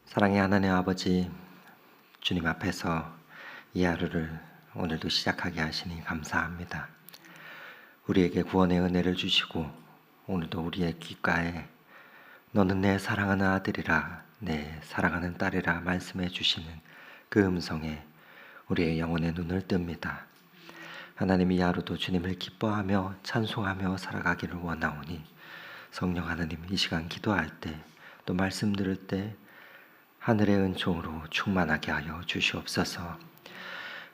사랑의 하나님 아버지, 주님 앞에서 이 하루를 오늘도 시작하게 하시니 감사합니다. 우리에게 구원의 은혜를 주시고 오늘도 우리의 귓가에 너는 내 사랑하는 아들이라, 내 사랑하는 딸이라 말씀해 주시는 그 음성에 우리의 영혼의 눈을 뜹니다. 하나님, 이 하루도 주님을 기뻐하며 찬송하며 살아가기를 원하오니 성령 하나님, 이 시간 기도할 때 또 말씀 들을 때 하늘의 은총으로 충만하게 하여 주시옵소서.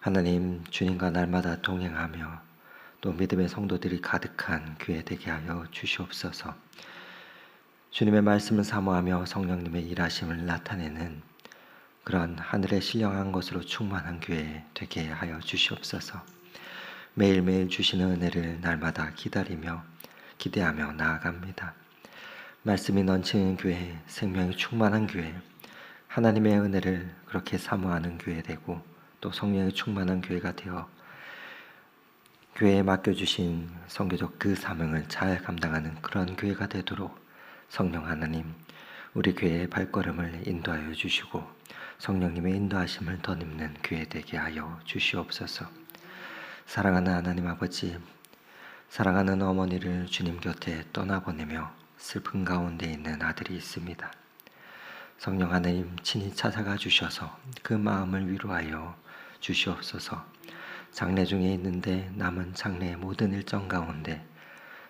하나님, 주님과 날마다 동행하며 또 믿음의 성도들이 가득한 교회 되게 하여 주시옵소서. 주님의 말씀을 사모하며 성령님의 일하심을 나타내는 그런 하늘의 신령한 것으로 충만한 교회 되게 하여 주시옵소서. 매일매일 주시는 은혜를 날마다 기다리며 기대하며 나아갑니다. 말씀이 넘치는 교회, 생명이 충만한 교회, 하나님의 은혜를 그렇게 사모하는 교회 되고 또 성령의 충만한 교회가 되어 교회에 맡겨주신 선교적 그 사명을 잘 감당하는 그런 교회가 되도록 성령 하나님, 우리 교회의 발걸음을 인도하여 주시고 성령님의 인도하심을 덧입는 교회 되게 하여 주시옵소서. 사랑하는 하나님 아버지, 사랑하는 어머니를 주님 곁에 떠나보내며 슬픈 가운데 있는 아들이 있습니다. 성령 하나님, 친히 찾아가 주셔서 그 마음을 위로하여 주시옵소서. 장례 중에 있는데 남은 장례의 모든 일정 가운데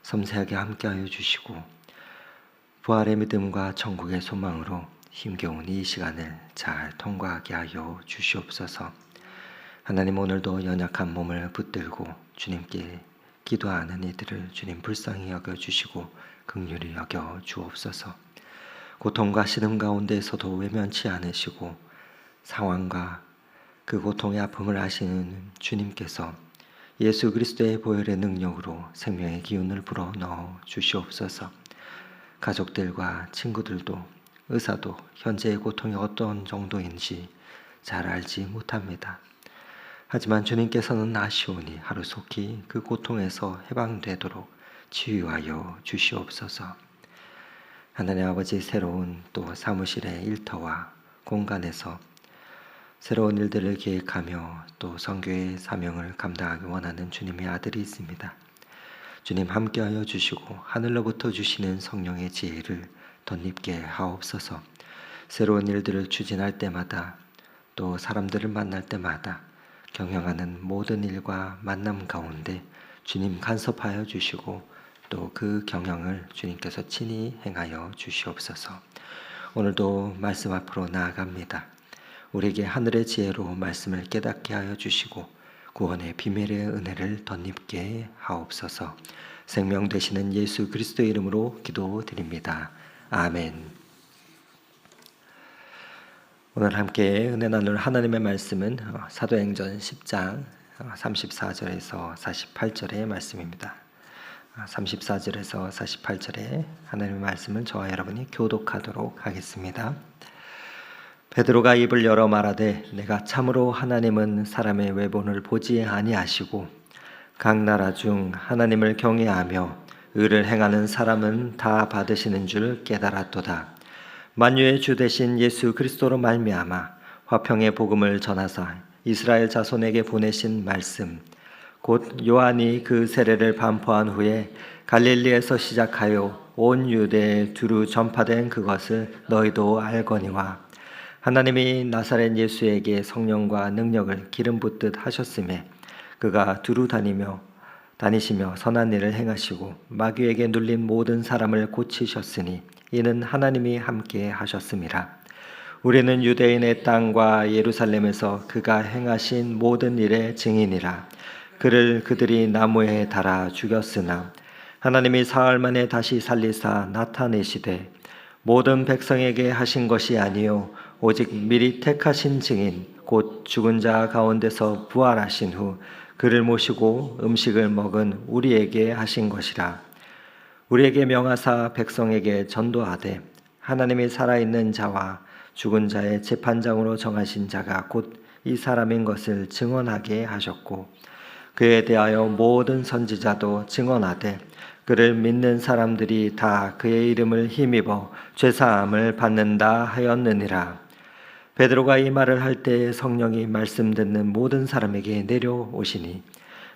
섬세하게 함께하여 주시고 부활의 믿음과 천국의 소망으로 힘겨운 이 시간을 잘 통과하게 하여 주시옵소서. 하나님, 오늘도 연약한 몸을 붙들고 주님께 기도하는 이들을 주님 불쌍히 여겨주시고 긍휼히 여겨 주옵소서. 고통과 시름 가운데에서도 외면치 않으시고 상황과 그 고통의 아픔을 아시는 주님께서 예수 그리스도의 보혈의 능력으로 생명의 기운을 불어넣어 주시옵소서. 가족들과 친구들도 의사도 현재의 고통이 어떤 정도인지 잘 알지 못합니다. 하지만 주님께서는 아시오니 하루속히 그 고통에서 해방되도록 치유하여 주시옵소서. 하나님 아버지, 새로운 또 사무실의 일터와 공간에서 새로운 일들을 계획하며 또 선교의 사명을 감당하기 원하는 주님의 아들이 있습니다. 주님 함께하여 주시고 하늘로부터 주시는 성령의 지혜를 덧입게 하옵소서. 새로운 일들을 추진할 때마다 또 사람들을 만날 때마다 경영하는 모든 일과 만남 가운데 주님 간섭하여 주시고 또 그 경영을 주님께서 친히 행하여 주시옵소서. 오늘도 말씀 앞으로 나아갑니다. 우리에게 하늘의 지혜로 말씀을 깨닫게 하여 주시고 구원의 비밀의 은혜를 덧입게 하옵소서. 생명 되시는 예수 그리스도의 이름으로 기도드립니다. 아멘. 오늘 함께 은혜 나눌 하나님의 말씀은 사도행전 10장 34절에서 48절의 말씀입니다. 34절에서 48절에 하나님의 말씀을 저와 여러분이 교독하도록 하겠습니다. 베드로가 입을 열어 말하되 내가 참으로 하나님은 사람의 외본을 보지 아니하시고 각 나라 중 하나님을 경외하며 의를 행하는 사람은 다 받으시는 줄 깨달았도다. 만유의 주 되신 예수 그리스도로 말미암아 화평의 복음을 전하사 이스라엘 자손에게 보내신 말씀 곧 요한이 그 세례를 반포한 후에 갈릴리에서 시작하여 온 유대에 두루 전파된 그것을 너희도 알거니와 하나님이 나사렛 예수에게 성령과 능력을 기름 붓듯 하셨음에 그가 두루 다니시며 선한 일을 행하시고 마귀에게 눌린 모든 사람을 고치셨으니 이는 하나님이 함께 하셨음이라. 우리는 유대인의 땅과 예루살렘에서 그가 행하신 모든 일의 증인이라. 그를 그들이 나무에 달아 죽였으나 하나님이 사흘 만에 다시 살리사 나타내시되 모든 백성에게 하신 것이 아니요 오직 미리 택하신 증인 곧 죽은 자 가운데서 부활하신 후 그를 모시고 음식을 먹은 우리에게 하신 것이라. 우리에게 명하사 백성에게 전도하되 하나님이 살아있는 자와 죽은 자의 재판장으로 정하신 자가 곧 이 사람인 것을 증언하게 하셨고 그에 대하여 모든 선지자도 증언하되 그를 믿는 사람들이 다 그의 이름을 힘입어 죄사함을 받는다 하였느니라. 베드로가 이 말을 할 때 성령이 말씀 듣는 모든 사람에게 내려오시니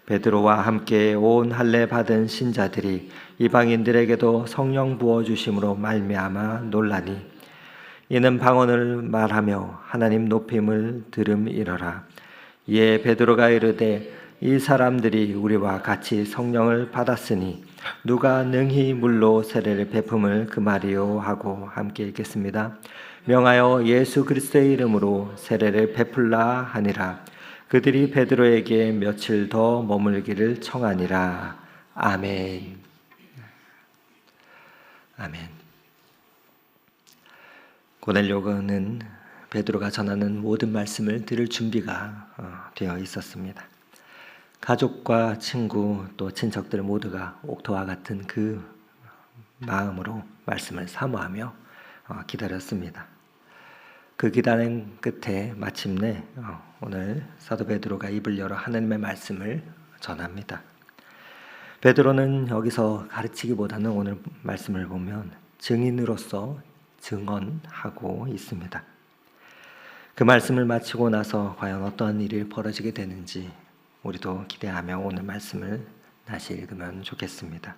베드로와 함께 온 할례 받은 신자들이 이방인들에게도 성령 부어 주심으로 말미암아 놀라니 이는 방언을 말하며 하나님 높임을 들음이러라. 이에 베드로가 이르되 이 사람들이 우리와 같이 성령을 받았으니 누가 능히 물로 세례를 베품을 금하리요 하고 함께 읽겠습니다. 명하여 예수 그리스도의 이름으로 세례를 베풀라 하니라. 그들이 베드로에게 며칠 더 머물기를 청하니라. 아멘. 아멘. 고넬료는 베드로가 전하는 모든 말씀을 들을 준비가 되어 있었습니다. 가족과 친구 또 친척들 모두가 옥토와 같은 그 마음으로 말씀을 사모하며 기다렸습니다. 그 기다림 끝에 마침내 오늘 사도 베드로가 입을 열어 하나님의 말씀을 전합니다. 베드로는 여기서 가르치기보다는 오늘 말씀을 보면 증인으로서 증언하고 있습니다. 그 말씀을 마치고 나서 과연 어떠한 일이 벌어지게 되는지 우리도 기대하며 오늘 말씀을 다시 읽으면 좋겠습니다.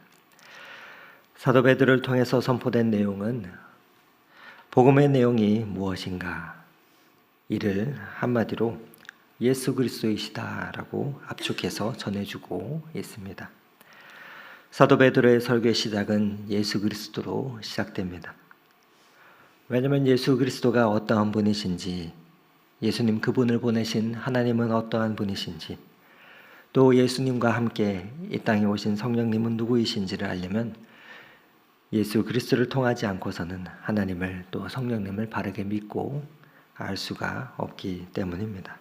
사도 베드로를 통해서 선포된 내용은 복음의 내용이 무엇인가? 이를 한마디로 예수 그리스도이시다라고 압축해서 전해주고 있습니다. 사도 베드로의 설교의 시작은 예수 그리스도로 시작됩니다. 왜냐하면 예수 그리스도가 어떠한 분이신지, 예수님 그분을 보내신 하나님은 어떠한 분이신지, 또 예수님과 함께 이 땅에 오신 성령님은 누구이신지를 알려면 예수 그리스도를 통하지 않고서는 하나님을 또 성령님을 바르게 믿고 알 수가 없기 때문입니다.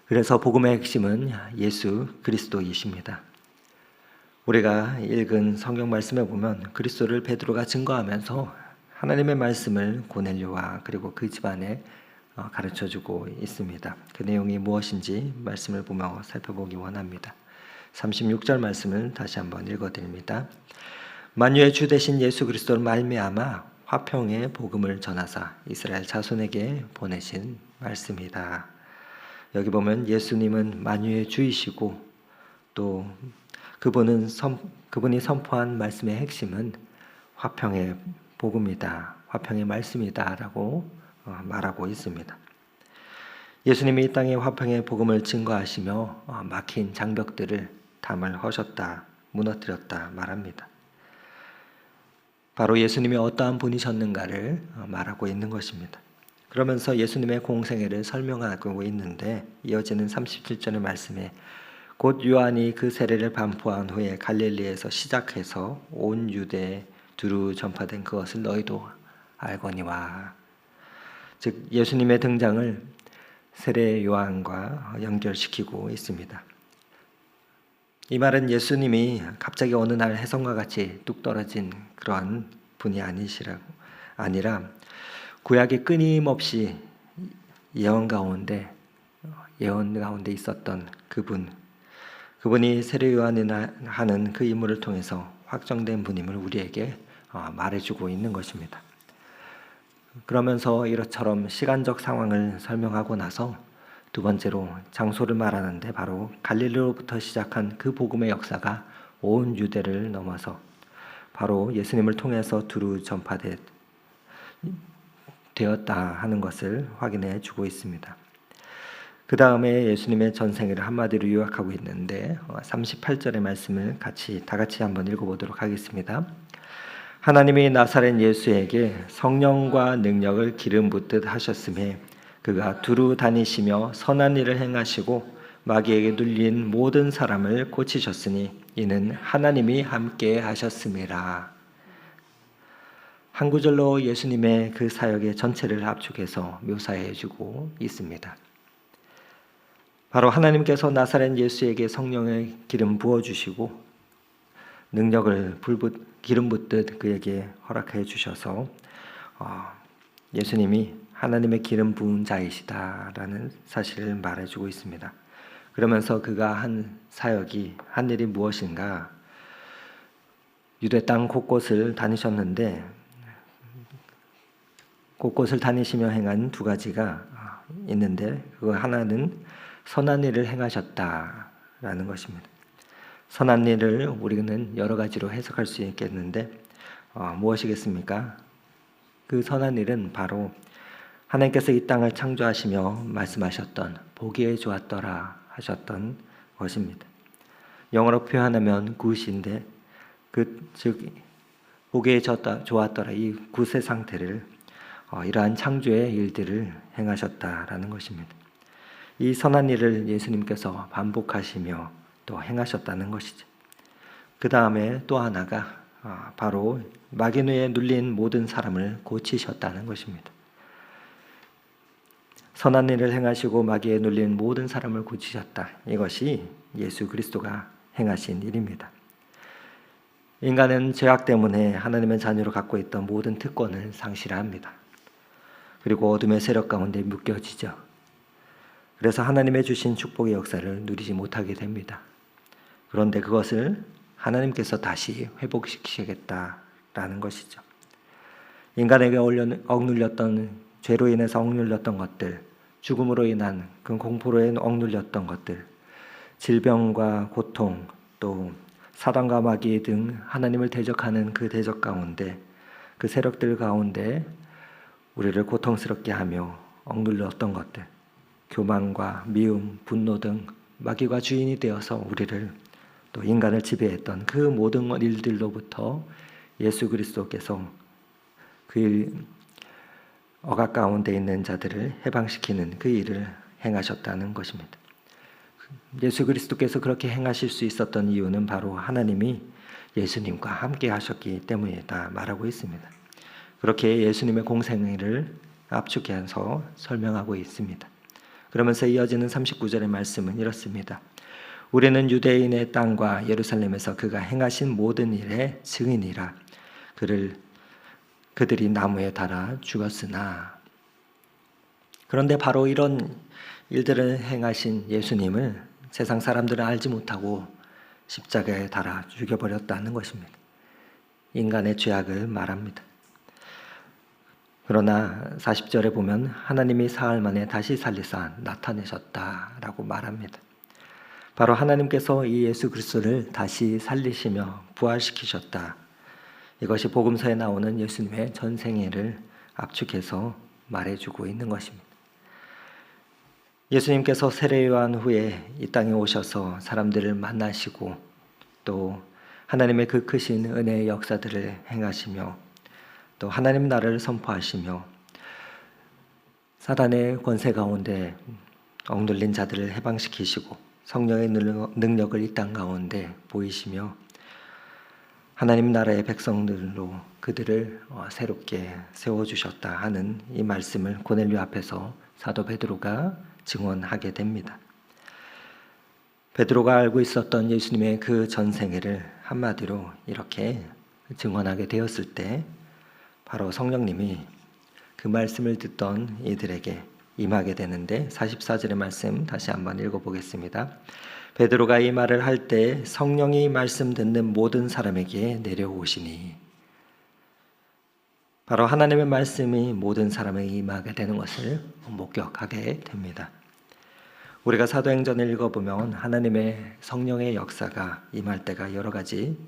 그래서 복음의 핵심은 예수 그리스도이십니다. 우리가 읽은 성경 말씀에 보면 그리스도를 베드로가 증거하면서 하나님의 말씀을 고넬료와 그리고 그 집안에 가르쳐주고 있습니다. 그 내용이 무엇인지 말씀을 보며 살펴보기 원합니다. 36절 말씀을 다시 한번 읽어드립니다. 만유의 주 되신 예수 그리스도를 말미암아 화평의 복음을 전하사 이스라엘 자손에게 보내신 말씀이다. 여기 보면 예수님은 만유의 주이시고 또 그분이 선포한 말씀의 핵심은 화평의 복음이다, 화평의 말씀이다라고 말하고 있습니다. 예수님이 이 땅에 화평의 복음을 증거하시며 막힌 장벽들을 담을 허셨다, 무너뜨렸다 말합니다. 바로 예수님이 어떠한 분이셨는가를 말하고 있는 것입니다. 그러면서 예수님의 공생애를 설명하고 있는데 이어지는 37절의 말씀에 곧 요한이 그 세례를 반포한 후에 갈릴리에서 시작해서 온 유대에 두루 전파된 그것을 너희도 알거니와. 즉 예수님의 등장을 세례 요한과 연결시키고 있습니다. 이 말은 예수님이 갑자기 어느 날 혜성과 같이 뚝 떨어진 그러한 분이 아니라 구약에 끊임없이 예언 가운데 있었던 그분이 세례 요한이나 하는 그 인물을 통해서 확정된 분임을 우리에게 말해주고 있는 것입니다. 그러면서 이처럼 시간적 상황을 설명하고 나서 두 번째로 장소를 말하는데 바로 갈릴리로부터 시작한 그 복음의 역사가 온 유대를 넘어서 바로 예수님을 통해서 두루 전파되었다 하는 것을 확인해 주고 있습니다. 그 다음에 예수님의 전생애를 한마디로 요약하고 있는데 38절의 말씀을 다 같이 한번 읽어보도록 하겠습니다. 하나님이 나사렛 예수에게 성령과 능력을 기름 붓듯 하셨음에 그가 두루 다니시며 선한 일을 행하시고 마귀에게 눌린 모든 사람을 고치셨으니 이는 하나님이 함께 하셨음이라. 한 구절로 예수님의 그 사역의 전체를 압축해서 묘사해 주고 있습니다. 바로 하나님께서 나사렛 예수에게 성령의 기름 부어주시고 능력을 기름 붓듯 그에게 허락해 주셔서 예수님이 하나님의 기름 부은 자이시다라는 사실을 말해주고 있습니다. 그러면서 그가 한 사역이 한 일이 무엇인가? 유대 땅 곳곳을 다니셨는데 곳곳을 다니시며 행한 두 가지가 있는데 그 하나는 선한 일을 행하셨다라는 것입니다. 선한 일을 우리는 여러 가지로 해석할 수 있겠는데 무엇이겠습니까? 그 선한 일은 바로 하나님께서 이 땅을 창조하시며 말씀하셨던 보기에 좋았더라 하셨던 것입니다. 영어로 표현하면 굿인데 즉 보기에 좋았더라 이 굿의 상태를 이러한 창조의 일들을 행하셨다라는 것입니다. 이 선한 일을 예수님께서 반복하시며 또 행하셨다는 것이죠. 그 다음에 또 하나가 바로 마귀노에 눌린 모든 사람을 고치셨다는 것입니다. 선한 일을 행하시고 마귀에 눌린 모든 사람을 고치셨다. 이것이 예수 그리스도가 행하신 일입니다. 인간은 죄악 때문에 하나님의 자녀로 갖고 있던 모든 특권을 상실합니다. 그리고 어둠의 세력 가운데 묶여지죠. 그래서 하나님의 주신 축복의 역사를 누리지 못하게 됩니다. 그런데 그것을 하나님께서 다시 회복시키시겠다라는 것이죠. 인간에게 억눌렸던 죄로 인해서 억눌렸던 것들, 죽음으로 인한 그 공포로 억눌렸던 것들, 질병과 고통, 또 사단과 마귀 등 하나님을 대적하는 그 대적 가운데, 그 세력들 가운데 우리를 고통스럽게 하며 억눌렸던 것들, 교만과 미움, 분노 등 마귀가 주인이 되어서 우리를 또 인간을 지배했던 그 모든 일들로부터 예수 그리스도께서 그 억압 가운데 있는 자들을 해방시키는 그 일을 행하셨다는 것입니다. 예수 그리스도께서 그렇게 행하실 수 있었던 이유는 바로 하나님이 예수님과 함께 하셨기 때문이다 말하고 있습니다. 그렇게 예수님의 공생애를 압축해서 설명하고 있습니다. 그러면서 이어지는 39절의 말씀은 이렇습니다. 우리는 유대인의 땅과 예루살렘에서 그가 행하신 모든 일의 증인이라. 그들이 나무에 달아 죽었으나. 그런데 바로 이런 일들을 행하신 예수님을 세상 사람들은 알지 못하고 십자가에 달아 죽여버렸다는 것입니다. 인간의 죄악을 말합니다. 그러나 40절에 보면 하나님이 사흘 만에 다시 살리사 나타내셨다라고 말합니다. 바로 하나님께서 이 예수 그리스도를 다시 살리시며 부활시키셨다. 이것이 복음서에 나오는 예수님의 전생애를 압축해서 말해주고 있는 것입니다. 예수님께서 세례요한 후에 이 땅에 오셔서 사람들을 만나시고 또 하나님의 그 크신 은혜의 역사들을 행하시며 또 하나님 나라를 선포하시며 사단의 권세 가운데 억눌린 자들을 해방시키시고 성령의 능력을 이 땅 가운데 보이시며 하나님 나라의 백성들로 그들을 새롭게 세워주셨다 하는 이 말씀을 고넬료 앞에서 사도 베드로가 증언하게 됩니다. 베드로가 알고 있었던 예수님의 그 전생애를 한마디로 이렇게 증언하게 되었을 때 바로 성령님이 그 말씀을 듣던 이들에게 임하게 되는데 44절의 말씀 다시 한번 읽어보겠습니다. 베드로가 이 말을 할 때 성령이 말씀 듣는 모든 사람에게 내려오시니. 바로 하나님의 말씀이 모든 사람에게 임하게 되는 것을 목격하게 됩니다. 우리가 사도행전을 읽어보면 하나님의 성령의 역사가 임할 때가 여러 가지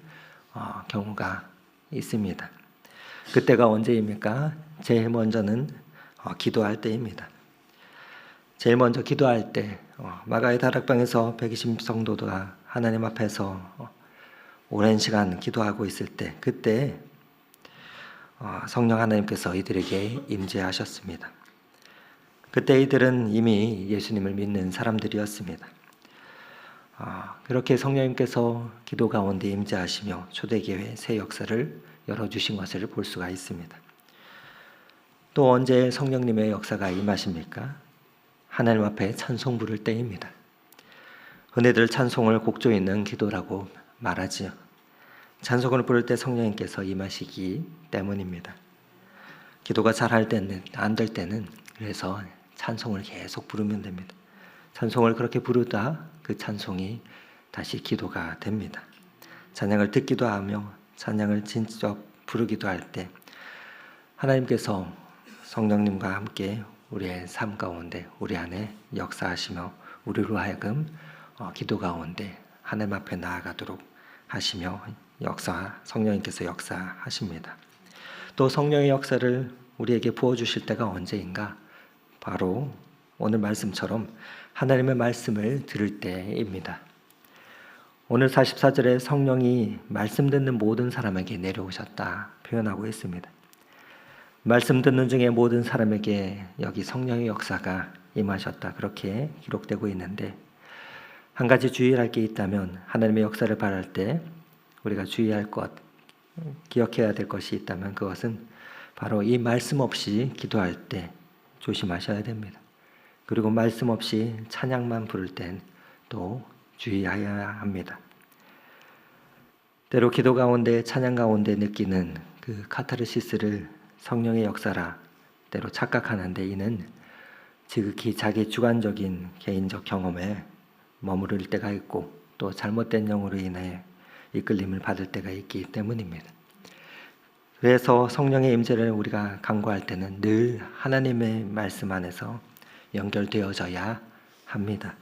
경우가 있습니다. 그때가 언제입니까? 제일 먼저는 기도할 때입니다. 제일 먼저 기도할 때 마가의 다락방에서 120 성도가 하나님 앞에서 오랜 시간 기도하고 있을 때 그때 성령 하나님께서 이들에게 임재하셨습니다. 그때 이들은 이미 예수님을 믿는 사람들이었습니다. 그렇게 성령님께서 기도 가운데 임재하시며 초대교회 새 역사를 열어주신 것을 볼 수가 있습니다. 또 언제 성령님의 역사가 임하십니까? 하나님 앞에 찬송 부를 때입니다. 흔히들 찬송을 곡조 있는 기도라고 말하지요. 찬송을 부를 때 성령님께서 임하시기 때문입니다. 기도가 잘할 때는 안 될 때는 그래서 찬송을 계속 부르면 됩니다. 찬송을 그렇게 부르다 그 찬송이 다시 기도가 됩니다. 찬양을 듣기도 하며 찬양을 직접 부르기도 할 때 하나님께서 성령님과 함께 우리의 삶 가운데 우리 안에 역사하시며 우리로 하여금 기도 가운데 하나님 앞에 나아가도록 하시며 성령님께서 역사하십니다. 또 성령의 역사를 우리에게 부어주실 때가 언제인가? 바로 오늘 말씀처럼 하나님의 말씀을 들을 때입니다. 오늘 44절에 성령이 말씀 듣는 모든 사람에게 내려오셨다 표현하고 있습니다. 말씀 듣는 중에 모든 사람에게 여기 성령의 역사가 임하셨다 그렇게 기록되고 있는데, 한 가지 주의할 게 있다면 하나님의 역사를 바랄 때 우리가 주의할 것, 기억해야 될 것이 있다면 그것은 바로 이 말씀 없이 기도할 때 조심하셔야 됩니다. 그리고 말씀 없이 찬양만 부를 땐 또 주의해야 합니다. 때로 기도 가운데 찬양 가운데 느끼는 그 카타르시스를 성령의 역사라 때로 착각하는데, 이는 지극히 자기 주관적인 개인적 경험에 머무를 때가 있고 또 잘못된 영으로 인해 이끌림을 받을 때가 있기 때문입니다. 그래서 성령의 임재를 우리가 간구할 때는 늘 하나님의 말씀 안에서 연결되어져야 합니다.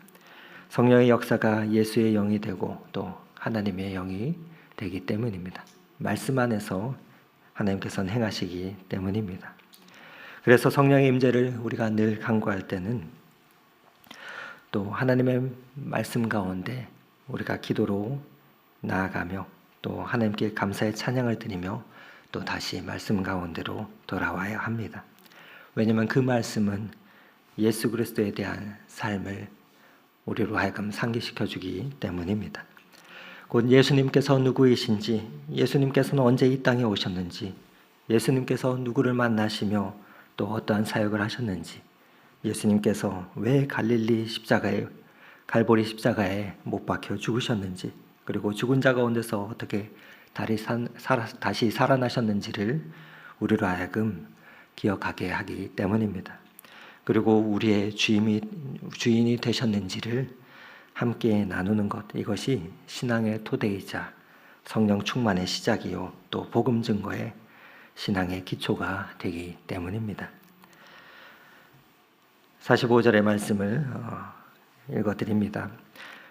성령의 역사가 예수의 영이 되고 또 하나님의 영이 되기 때문입니다. 말씀 안에서 하나님께서는 행하시기 때문입니다. 그래서 성령의 임재를 우리가 늘 간구할 때는 또 하나님의 말씀 가운데 우리가 기도로 나아가며 또 하나님께 감사의 찬양을 드리며 또 다시 말씀 가운데로 돌아와야 합니다. 왜냐하면 그 말씀은 예수 그리스도에 대한 삶을 우리로 하여금 상기시켜 주기 때문입니다. 곧 예수님께서 누구이신지, 예수님께서는 언제 이 땅에 오셨는지, 예수님께서 누구를 만나시며 또 어떠한 사역을 하셨는지, 예수님께서 왜 갈보리 십자가에 못 박혀 죽으셨는지, 그리고 죽은 자 가운데서 어떻게 다시 살아나셨는지를 우리로 하여금 기억하게 하기 때문입니다. 그리고 우리의 주인이 되셨는지를 함께 나누는 것, 이것이 신앙의 토대이자 성령 충만의 시작이요 또 복음 증거의 신앙의 기초가 되기 때문입니다. 45절의 말씀을 읽어드립니다.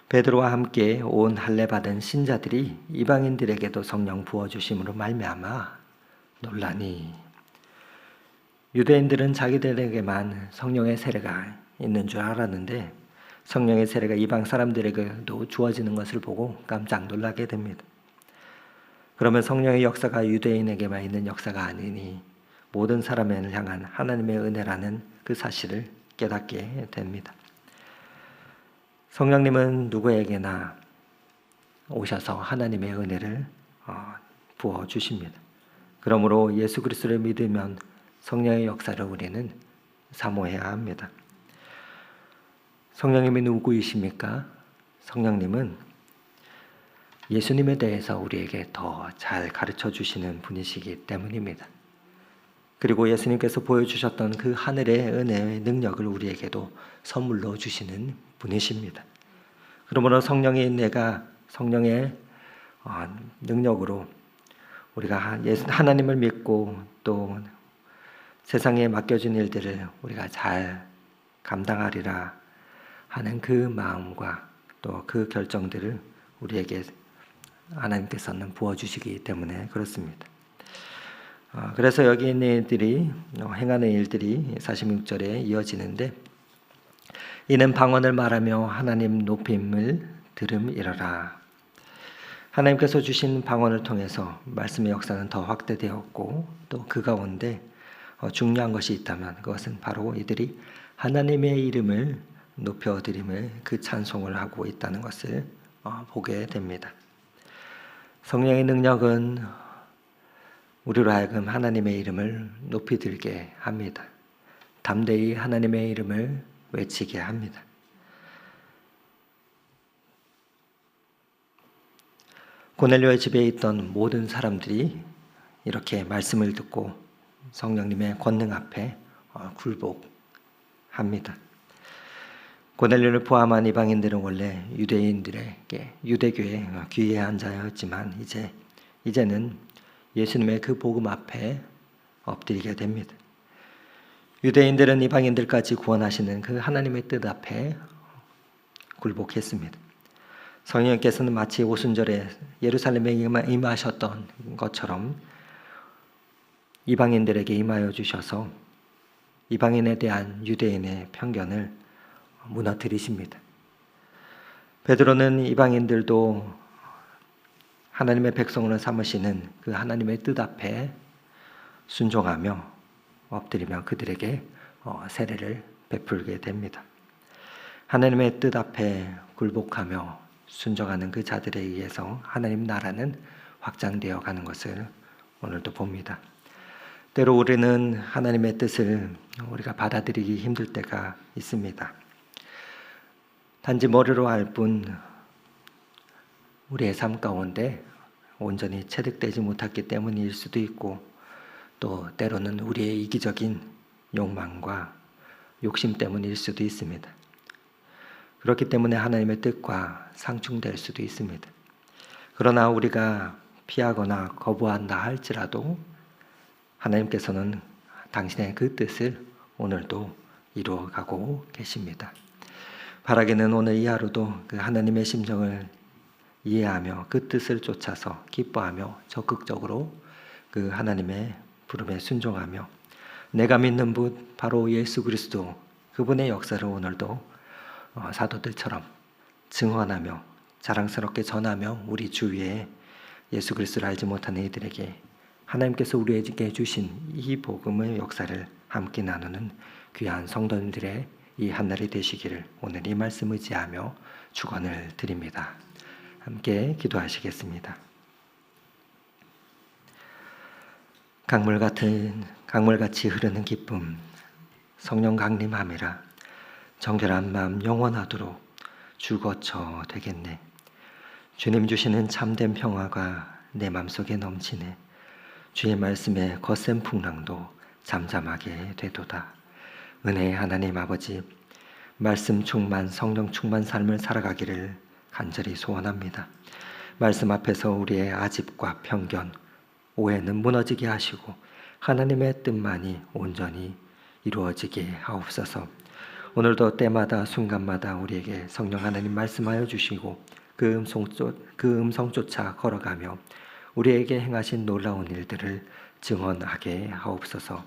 베드로와 함께 온 할례 받은 신자들이 이방인들에게도 성령 부어주심으로 말미암아 놀라니, 유대인들은 자기들에게만 성령의 세례가 있는 줄 알았는데 성령의 세례가 이방 사람들에게도 주어지는 것을 보고 깜짝 놀라게 됩니다. 그러면 성령의 역사가 유대인에게만 있는 역사가 아니니 모든 사람을 향한 하나님의 은혜라는 그 사실을 깨닫게 됩니다. 성령님은 누구에게나 오셔서 하나님의 은혜를 부어주십니다. 그러므로 예수 그리스도를 믿으면 성령의 역사를 우리는 사모해야 합니다. 성령님이 누구이십니까? 성령님은 예수님에 대해서 우리에게 더 잘 가르쳐 주시는 분이시기 때문입니다. 그리고 예수님께서 보여주셨던 그 하늘의 은혜의 능력을 우리에게도 선물로 주시는 분이십니다. 그러므로 성령의 능력으로 우리가 하나님을 믿고 또 세상에 맡겨진 일들을 우리가 잘 감당하리라 하는 그 마음과 또 그 결정들을 우리에게 하나님께서는 부어주시기 때문에 그렇습니다. 그래서 여기 있는 일들이 행하는 일들이 46절에 이어지는데, 이는 방언을 말하며 하나님 높임을 들음이러라. 하나님께서 주신 방언을 통해서 말씀의 역사는 더 확대되었고 또 그 가운데 중요한 것이 있다면 그것은 바로 이들이 하나님의 이름을 높여드림을 그 찬송을 하고 있다는 것을 보게 됩니다. 성령의 능력은 우리로 하여금 하나님의 이름을 높이 들게 합니다. 담대히 하나님의 이름을 외치게 합니다. 고넬료의 집에 있던 모든 사람들이 이렇게 말씀을 듣고 성령님의 권능 앞에 굴복하게 합니다. 고넬료를 포함한 이방인들은 원래 유대인들에게 유대교에 귀해한 자였지만 이제는 예수님의 그 복음 앞에 엎드리게 됩니다. 유대인들은 이방인들까지 구원하시는 그 하나님의 뜻 앞에 굴복했습니다. 성령께서는 마치 오순절에 예루살렘에 임하셨던 것처럼 이방인들에게 임하여 주셔서 이방인에 대한 유대인의 편견을 무너뜨리십니다. 베드로는 이방인들도 하나님의 백성으로 삼으시는 그 하나님의 뜻 앞에 순종하며 엎드리며 그들에게 세례를 베풀게 됩니다. 하나님의 뜻 앞에 굴복하며 순종하는 그 자들에 의해서 하나님 나라는 확장되어 가는 것을 오늘도 봅니다. 때로 우리는 하나님의 뜻을 우리가 받아들이기 힘들 때가 있습니다. 단지 머리로 알 뿐 우리의 삶 가운데 온전히 체득되지 못했기 때문일 수도 있고, 또 때로는 우리의 이기적인 욕망과 욕심 때문일 수도 있습니다. 그렇기 때문에 하나님의 뜻과 상충될 수도 있습니다. 그러나 우리가 피하거나 거부한다 할지라도 하나님께서는 당신의 그 뜻을 오늘도 이루어가고 계십니다. 바라기는 오늘 이 하루도 그 하나님의 심정을 이해하며 그 뜻을 쫓아서 기뻐하며 적극적으로 그 하나님의 부름에 순종하며 내가 믿는 분 바로 예수 그리스도 그분의 역사를 오늘도 사도들처럼 증언하며 자랑스럽게 전하며 우리 주위에 예수 그리스도를 알지 못하는 이들에게 하나님께서 우리에게 주신 이 복음의 역사를 함께 나누는 귀한 성도님들의 이 한날이 되시기를 오늘 이 말씀 의지하며 축원을 드립니다. 함께 기도하시겠습니다. 강물같이 흐르는 기쁨 성령 강림함이라 정결한 마음 영원하도록 주 거처 되겠네. 주님 주시는 참된 평화가 내 맘속에 넘치네. 주의 말씀에 거센 풍랑도 잠잠하게 되도다. 은혜의 하나님 아버지, 말씀 충만 성령 충만 삶을 살아가기를 간절히 소원합니다. 말씀 앞에서 우리의 아집과 편견, 오해는 무너지게 하시고 하나님의 뜻만이 온전히 이루어지게 하옵소서. 오늘도 때마다 순간마다 우리에게 성령 하나님 말씀하여 주시고 그 음성조차 걸어가며 우리에게 행하신 놀라운 일들을 증언하게 하옵소서.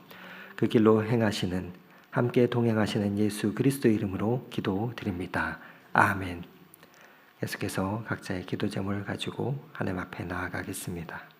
그 길로 행하시는 함께 동행하시는 예수 그리스도 이름으로 기도드립니다. 아멘. 계속해서 각자의 기도 제목을 가지고 하나님 앞에 나아가겠습니다.